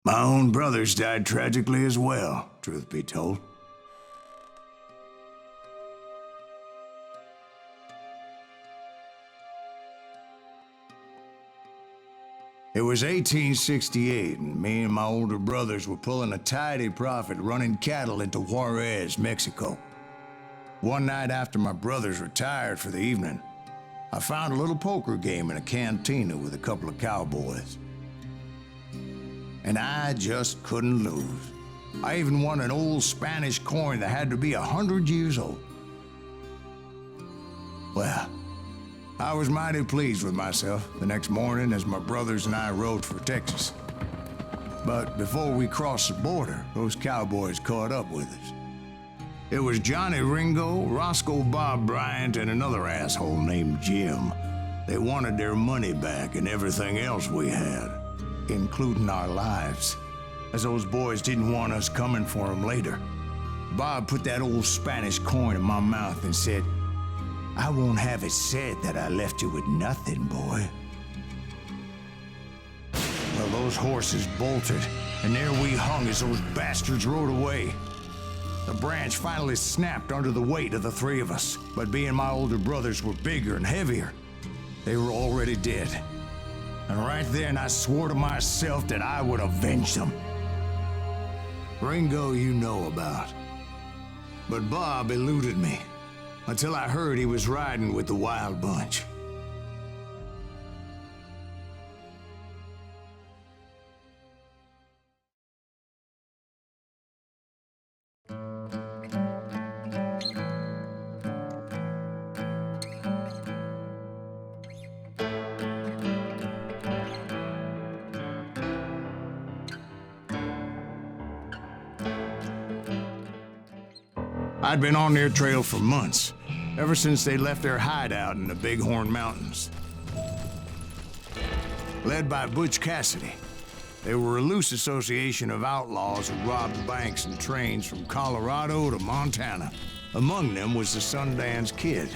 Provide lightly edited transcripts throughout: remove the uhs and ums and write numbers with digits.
My own brothers died tragically as well, truth be told. It was 1868, and me and my older brothers were pulling a tidy profit running cattle into Juarez, Mexico. One night after my brothers retired for the evening, I found a little poker game in a cantina with a couple of cowboys. And I just couldn't lose. I even won an old Spanish coin that had to be 100 years old. Well, I was mighty pleased with myself the next morning as my brothers and I rode for Texas. But before we crossed the border, those cowboys caught up with us. It was Johnny Ringo, Roscoe Bob Bryant, and another asshole named Jim. They wanted their money back and everything else we had, including our lives, as those boys didn't want us coming for them later. Bob put that old Spanish coin in my mouth and said, "I won't have it said that I left you with nothing, boy." Well, those horses bolted, and there we hung as those bastards rode away. The branch finally snapped under the weight of the three of us, but being my older brothers were bigger and heavier, they were already dead. And right then I swore to myself that I would avenge them. Ringo you know about. But Bob eluded me, until I heard he was riding with the Wild Bunch. I'd been on their trail for months, ever since they left their hideout in the Bighorn Mountains. Led by Butch Cassidy, they were a loose association of outlaws who robbed banks and trains from Colorado to Montana. Among them was the Sundance Kid,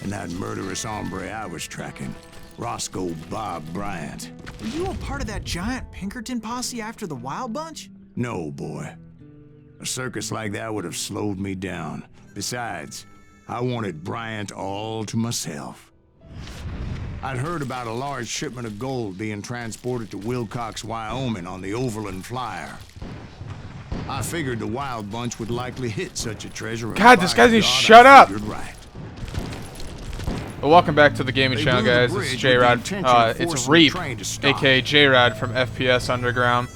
and that murderous hombre I was tracking, Roscoe Bob Bryant. Were you a part of that giant Pinkerton posse after the Wild Bunch? No, boy. A circus like that would have slowed me down. Besides, I wanted Bryant all to myself. I'd heard about a large shipment of gold being transported to Wilcox, Wyoming on the Overland Flyer. I figured the Wild Bunch would likely hit such a treasure. God, this guy needs to shut up! Right. Well, welcome back to the gaming channel, guys. This is J-Rod. It's Reap, aka J-Rod from FPS Underground.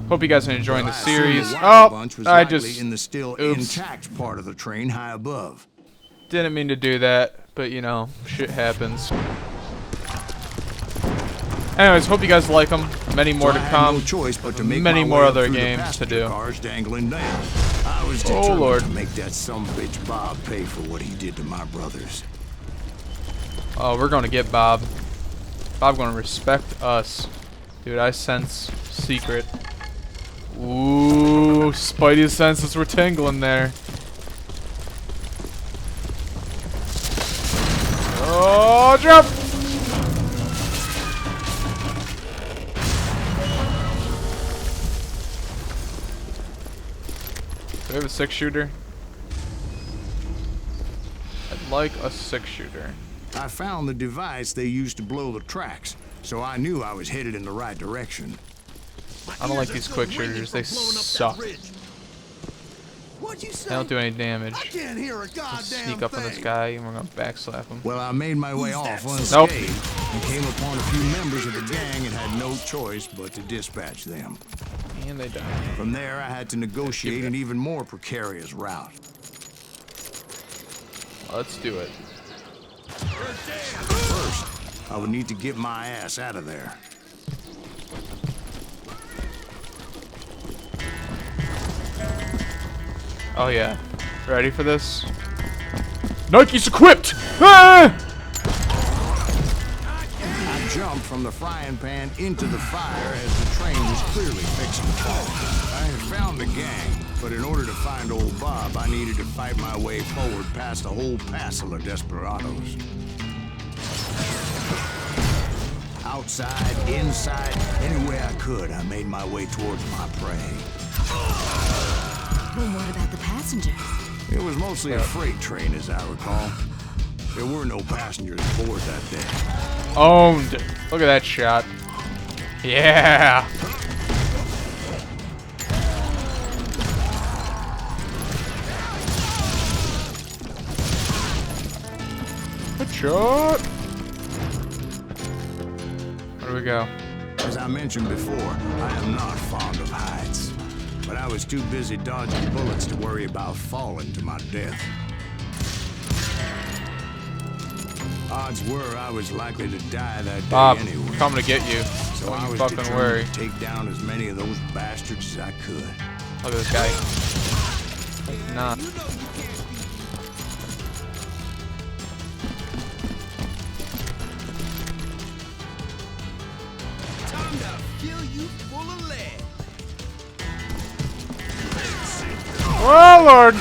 Hope you guys are enjoying the series. Oh, I just... in the still intact part of the train high above. Didn't mean to do that, but you know, shit happens. Anyways, hope you guys like them. Many more to come. No choice but to make many my more way other through games to do. Cars dangling down. I was Oh determined Lord! to make that sumbitch Bob pay for what he did to my brothers. Oh, we're gonna get Bob. Bob gonna respect us, dude. I sense secret. Ooh, Spidey senses were tingling there. Oh, jump! Do we have a 6-shooter? I'd like a 6-shooter. I found the device they used to blow the tracks, so I knew I was headed in the right direction. I don't like these quick shooters. They suck. They don't do any damage. Just sneak up on this guy and we're gonna backslap him. Well, I made my way off unscathed and came upon a few members of the gang and had no choice but to dispatch them. And they died. From there, I had to negotiate an even more precarious route. Let's do it. First, I would need to get my ass out of there. Oh yeah. Ready for this? Nike's equipped! Ah! I jumped from the frying pan into the fire as the train was clearly fixing to fall. I had found the gang, but in order to find old Bob, I needed to fight my way forward past a whole passel of desperados. Outside, inside, any way I could, I made my way towards my prey. Well, what about the passengers? It was mostly a freight train, as I recall. There were no passengers aboard that day. Owned. Look at that shot. Yeah. Good shot. Where do we go? As I mentioned before, I am not fond of heights. But I was too busy dodging bullets to worry about falling to my death. Odds were I was likely to die that day Bob, anyway. I'm coming to get you. So Don't I you was fucking determined worry. to take down as many of those bastards as I could. Look at this guy. Nah. Time to fill you full of lead. Oh, Lord.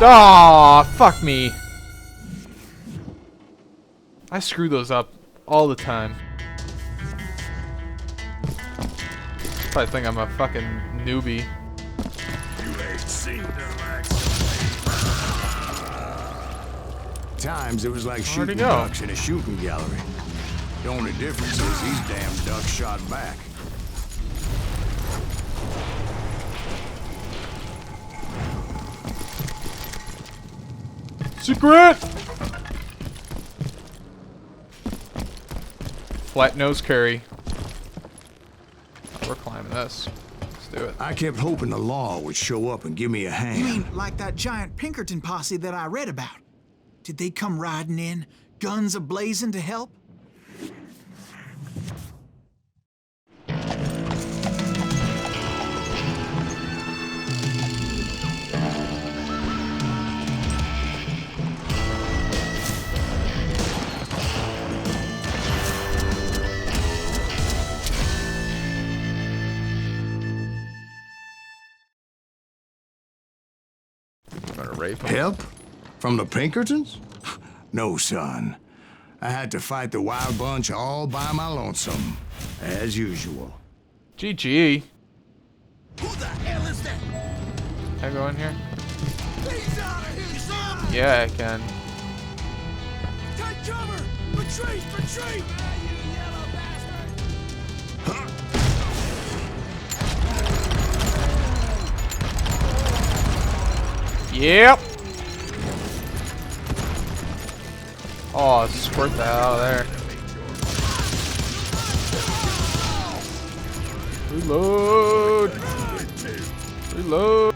Aw, fuck me. I screw those up all the time. Probably think I'm a fucking newbie. You ain't seen the likes. Times it was like Where'd he shooting go? ducks in a shooting gallery. The only difference is these damn ducks shot back. Secret! Flat nose curry. Oh, we're climbing this. Let's do it. I kept hoping the law would show up and give me a hand. You mean like that giant Pinkerton posse that I read about? Did they come riding in, guns a-blazing to help? Gonna rape him. Help? From the Pinkertons? No, son. I had to fight the wild bunch all by my lonesome, as usual. GG. Who the hell is that? Can I go in here? He's out of here, son! Yeah, I can. Take cover! Retreat! Retreat! You yellow bastard! Yep. Oh, squirt that out of there. Reload. Reload.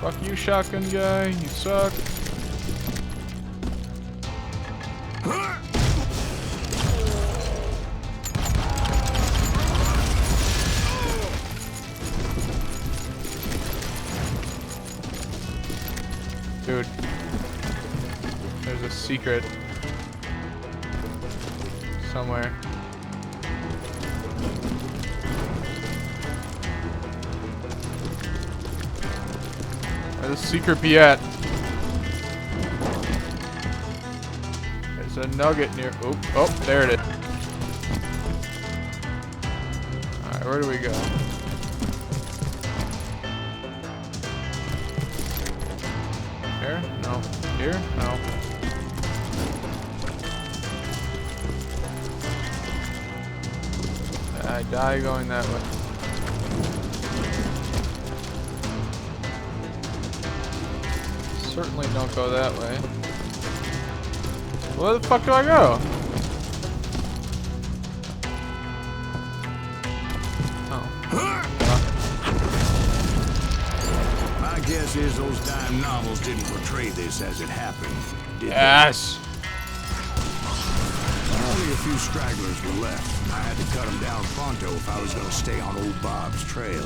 Fuck you, shotgun guy. You suck. Dude, there's a secret somewhere. Where's the secret be at? There's a nugget near. Oh, oh, there it is. Alright, where do we go? Here? No. Here? No. I die going that way. Certainly don't go that way. Where the fuck do I go? My guess is those dime novels didn't portray this as it happened, did Yes! they? Only a few stragglers were left. I had to cut them down pronto if I was going to stay on old Bob's trail.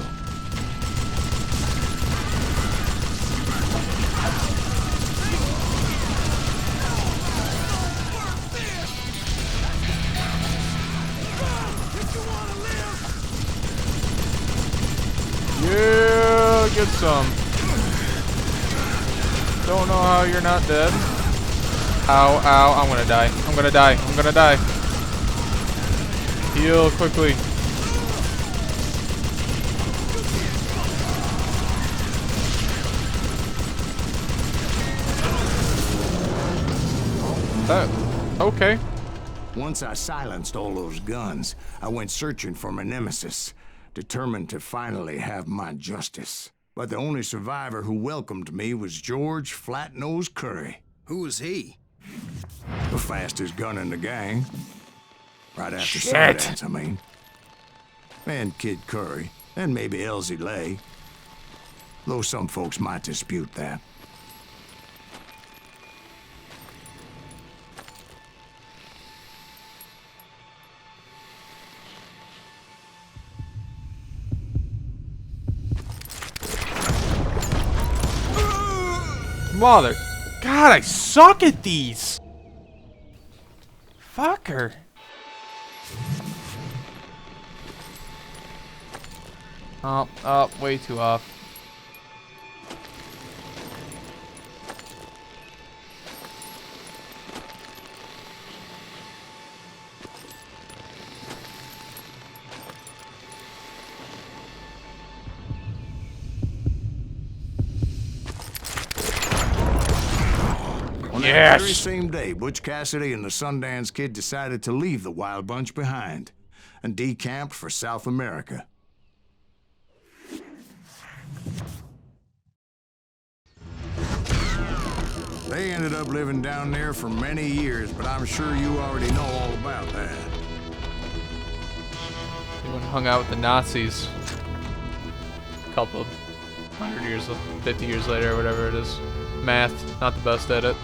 Yeah, get some. Don't know how you're not dead. Ow, ow, I'm gonna die. I'm gonna die. I'm gonna die. Heal quickly. Okay. Once I silenced all those guns, I went searching for my nemesis, determined to finally have my justice. But the only survivor who welcomed me was George Flat-Nosed Curry. Who was he? The fastest gun in the gang. Right after Shit. Sundance, I mean. And Kid Curry, and maybe Elsie Lay. Though some folks might dispute that. Mother. God, I suck at these. Fucker. Oh, way too off. On that very same day, Butch Cassidy and the Sundance Kid decided to leave the Wild Bunch behind and decamped for South America. They ended up living down there for many years, but I'm sure you already know all about that. They went and hung out with the Nazis. A couple 100 years, 50 years later, or whatever it is. Math, not the best at it.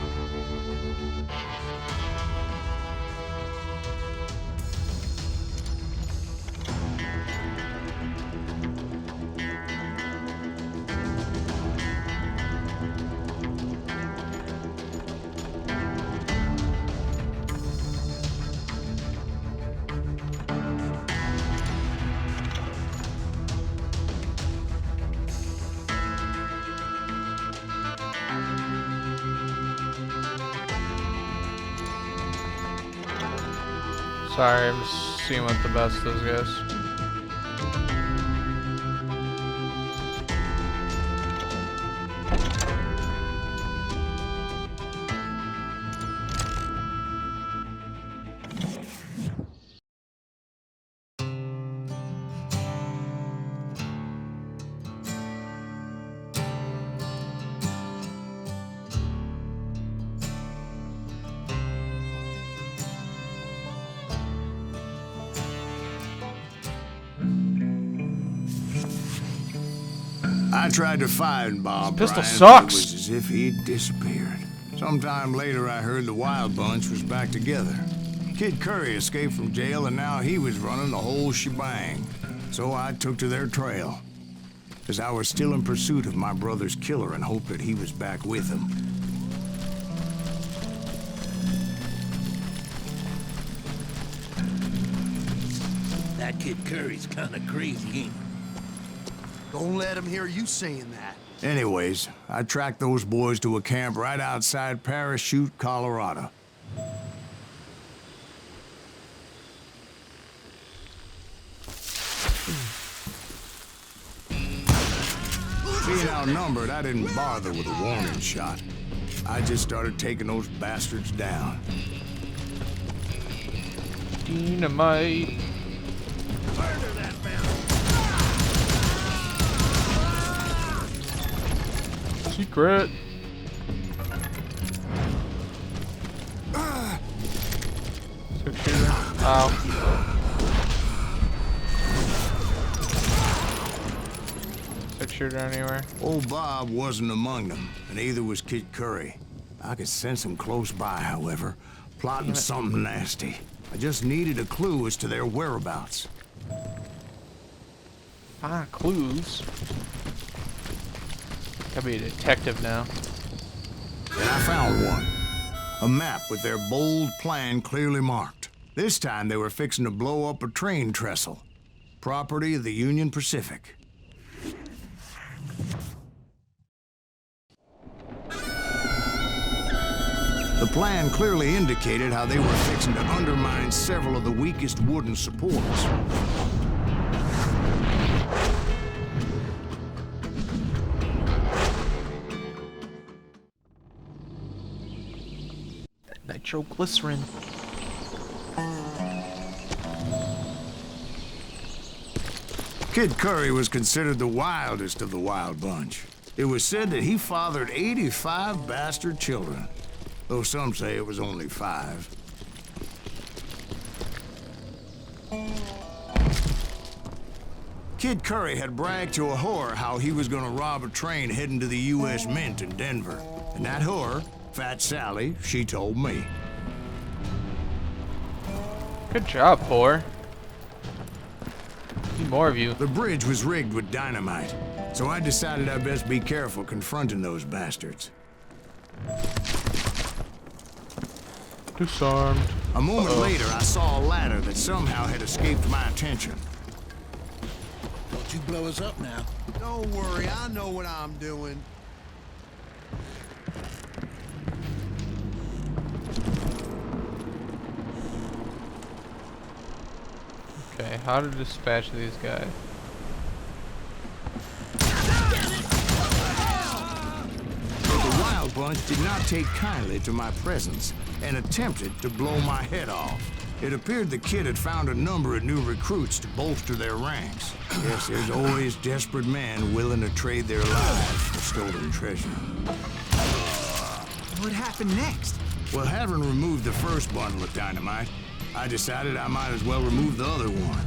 Sorry, I'm just seeing what the best is, guys. I tried to find Bob This pistol Bryant, sucks. but it was as if he'd disappeared. Sometime later, I heard the Wild Bunch was back together. Kid Curry escaped from jail, and now he was running the whole shebang. So I took to their trail, as I was still in pursuit of my brother's killer and hoped that he was back with him. That Kid Curry's kinda crazy, ain't he? Don't let him hear you saying that. Anyways, I tracked those boys to a camp right outside Parachute, Colorado. Being outnumbered, I didn't bother with a warning shot. I just started taking those bastards down. Dynamite. Murder that man. Secret. Six shooter. Ow. Six shooter anywhere. Old Bob wasn't among them, and neither was Kid Curry. I could sense him close by, however, plotting something nasty. I just needed a clue as to their whereabouts. Clues. Gotta be a detective now. And I found one. A map with their bold plan clearly marked. This time they were fixing to blow up a train trestle. Property of the Union Pacific. The plan clearly indicated how they were fixing to undermine several of the weakest wooden supports. Nitroglycerin. Kid Curry was considered the wildest of the wild bunch. It was said that he fathered 85 bastard children, though some say it was only 5. Kid Curry had bragged to a whore how he was gonna rob a train heading to the U.S. Mint in Denver. And that whore, Fat Sally, she told me. Good job, whore. Need more of you. The bridge was rigged with dynamite, so I decided I'd best be careful confronting those bastards. Disarmed. A moment later, I saw a ladder that somehow had escaped my attention. Don't you blow us up now. Don't worry, I know what I'm doing. Okay, how to dispatch these guys? The wild bunch did not take kindly to my presence and attempted to blow my head off. It appeared the kid had found a number of new recruits to bolster their ranks. Yes, there's always desperate men willing to trade their lives for stolen treasure. What happened next? Well, having removed the first bundle of dynamite, I decided I might as well remove the other one.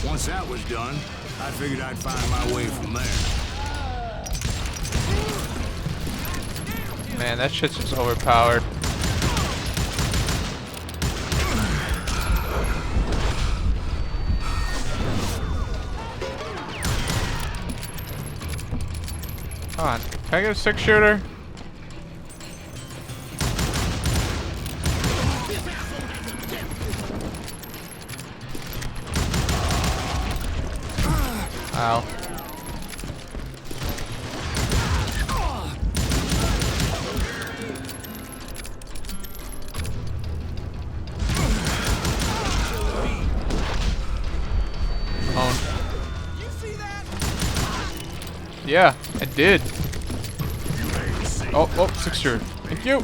Once that was done, I figured I'd find my way from there. Man, that shit's just overpowered. Come on, can I get a 6-shooter? Ow. Yeah, I did. Oh, 6-shooter. Thank you.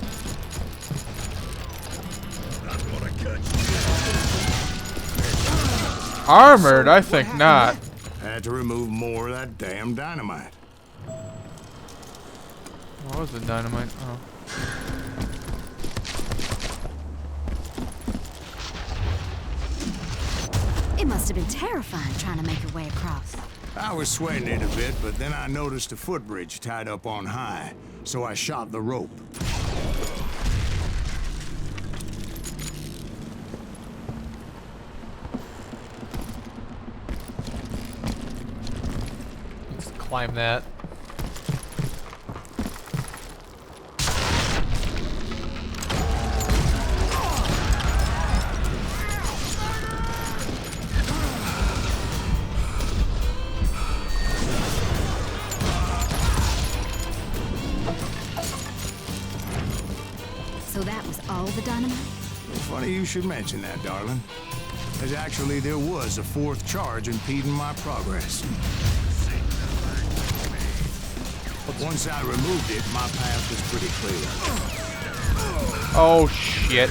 Armored? I think not. Had to remove more of that damn dynamite. What was the dynamite? Oh. It must have been terrifying trying to make your way across. I was sweating it a bit, but then I noticed a footbridge tied up on high, so I shot the rope. Let's climb that. So that was all the dynamite? Funny you should mention that, darling. As actually there was a 4th charge impeding my progress. Once I removed it, my path was pretty clear. Oh shit.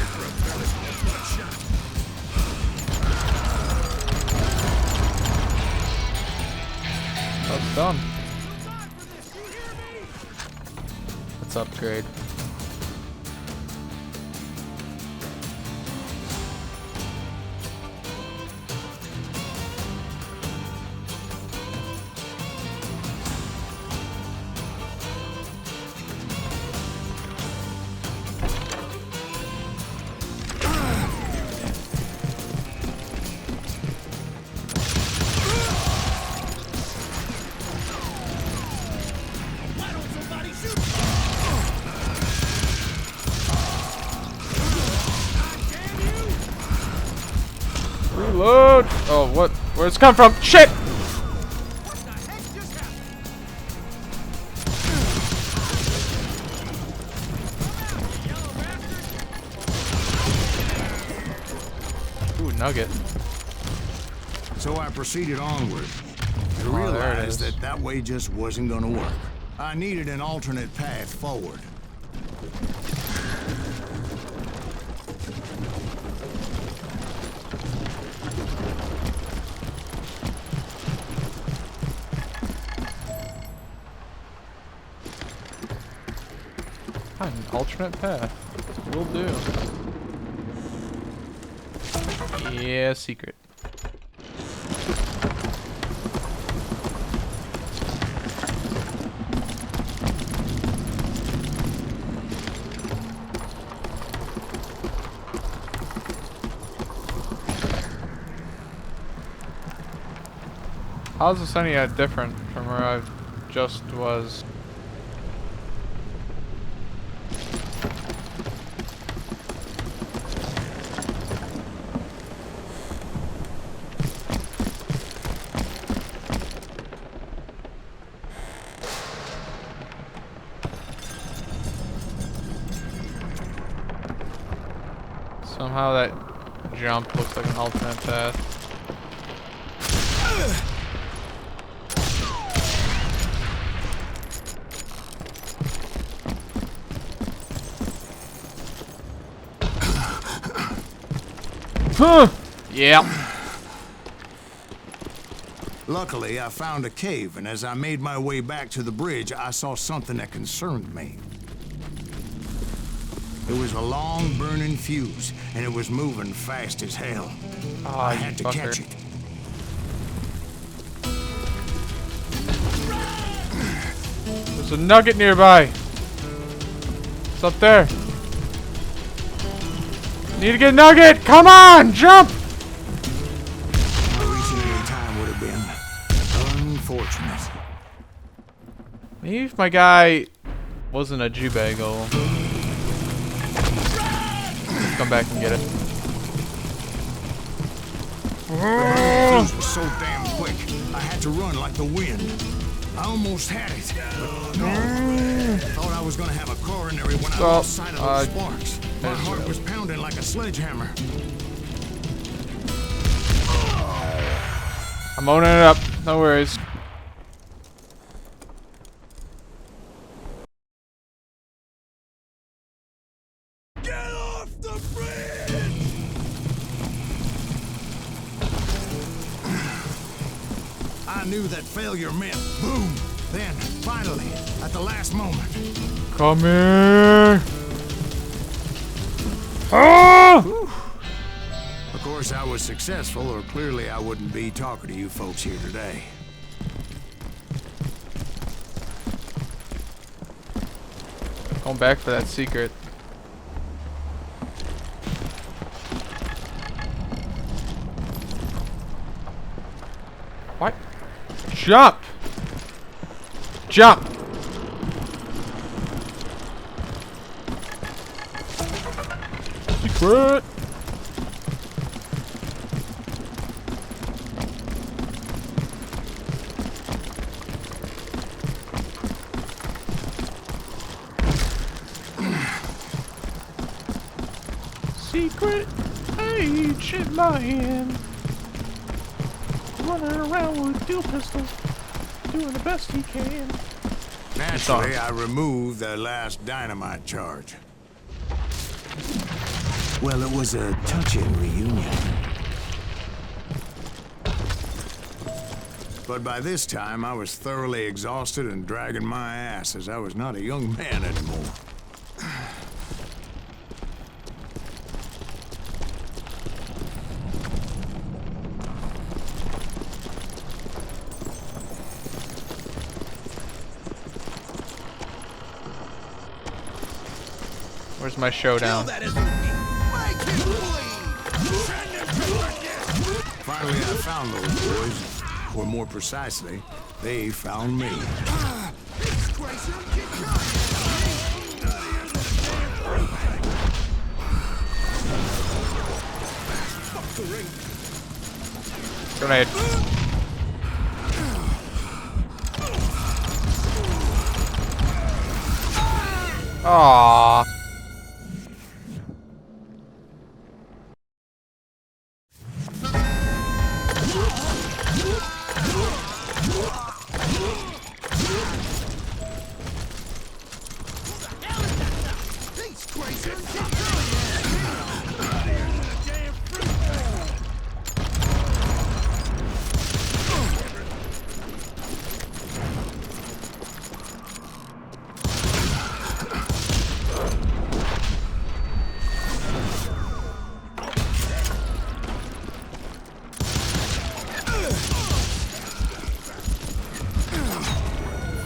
That's done. Let's upgrade. Reload! Oh, what? Where's it come from? Shit! nugget. So I proceeded onward and Oh, there it realized is. that way just wasn't gonna work. I needed an alternate path forward. Find an alternate path. Will do. Yeah, secret. How's this any different from where I just was? Somehow that jump looks like an alternate path. Huh! Yeah. Luckily, I found a cave, and as I made my way back to the bridge, I saw something that concerned me. It was a long burning fuse, and it was moving fast as hell. Oh, I had to fucker. catch it. There's a nugget nearby. It's up there. Need to get a nugget. Come on, jump. Not reaching it in time would have been unfortunate. Maybe if my guy wasn't a Jew-bagel. Let's come back and get it. The fuse was so damn quick, I had to run like the wind. I almost had it, but no. Thought I was gonna have a coronary when I Well, lost sight of those sparks. My there's heart your- was pounding like a sledgehammer. I'm owning it up. No worries. Get off the bridge! I knew that failure meant boom. Then, finally, at the last moment, Come here. Ah! of course, I was successful, or clearly I wouldn't be talking to you folks here today. Going back for that secret. What? Jump! Jump! Secret! Secret age in my hand. Running around with dual pistols, doing the best he can. Naturally, I removed the last dynamite charge. Well, it was a touching reunion. But by this time, I was thoroughly exhausted and dragging my ass as I was not a young man anymore. Where's my showdown? That isn't me. Make him bleed! Send him to work it! Finally, I found those boys. Or more precisely, they found me. Disgrace him, keep trying! Grenade. Aww.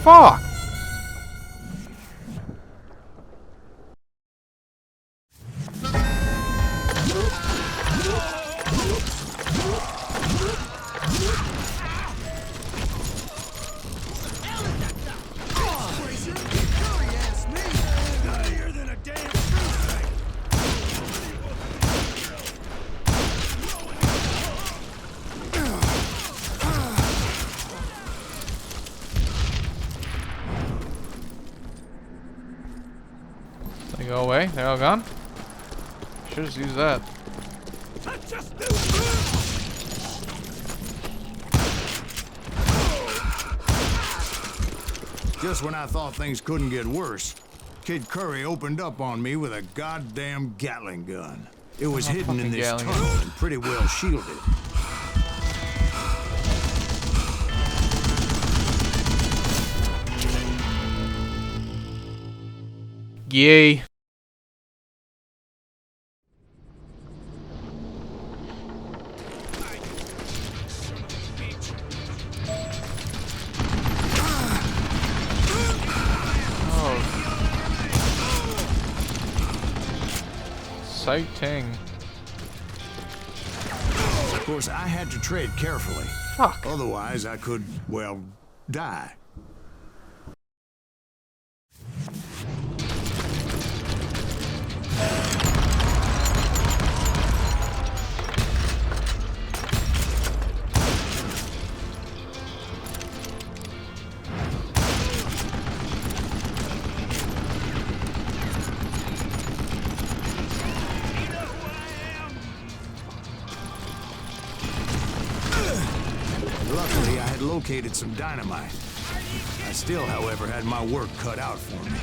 fuck? They go away? They're all gone? Should just use that. Just when I thought things couldn't get worse, Kid Curry opened up on me with a goddamn Gatling gun. It was hidden in this Gatling tunnel gun. and pretty well shielded. Yay. Sighting. Of course, I had to tread carefully. Fuck. Otherwise, I could, well, die. Luckily, I had located some dynamite. I still, however, had my work cut out for me.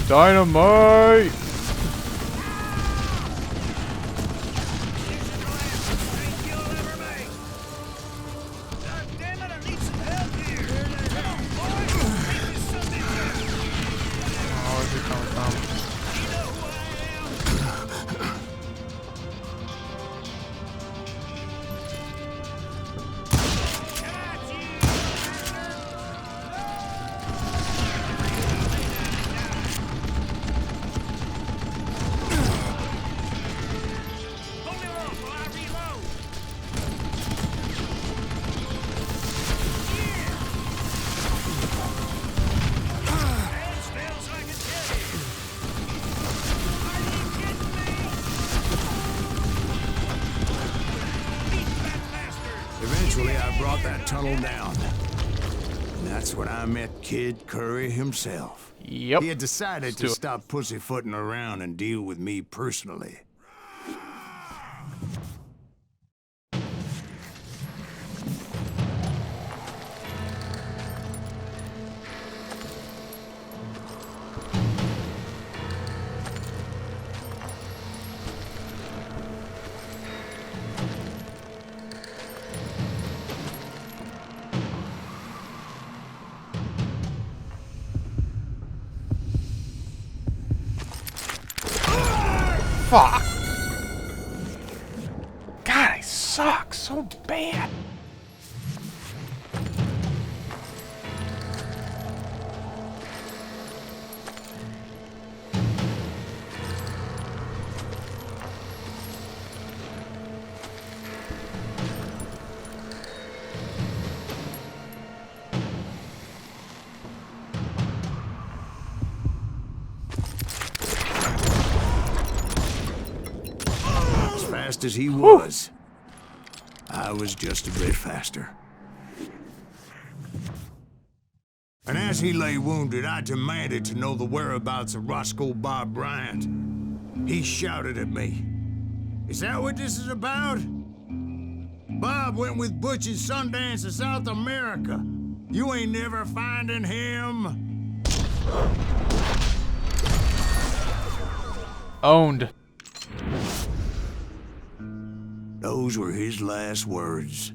Dynamite! Oh, where's it coming from? Eventually, I brought that tunnel down. And that's when I met Kid Curry himself. Yep. He had decided Let's to do it. stop pussyfooting around and deal with me personally. Fuck! God, I suck so bad. Fast as he was, I was just a bit faster. And as he lay wounded, I demanded to know the whereabouts of Roscoe Bob Bryant. He shouted at me, "Is that what this is about?" Bob went with Butch's Sundance to South America. You ain't never finding him. Owned. Those were his last words.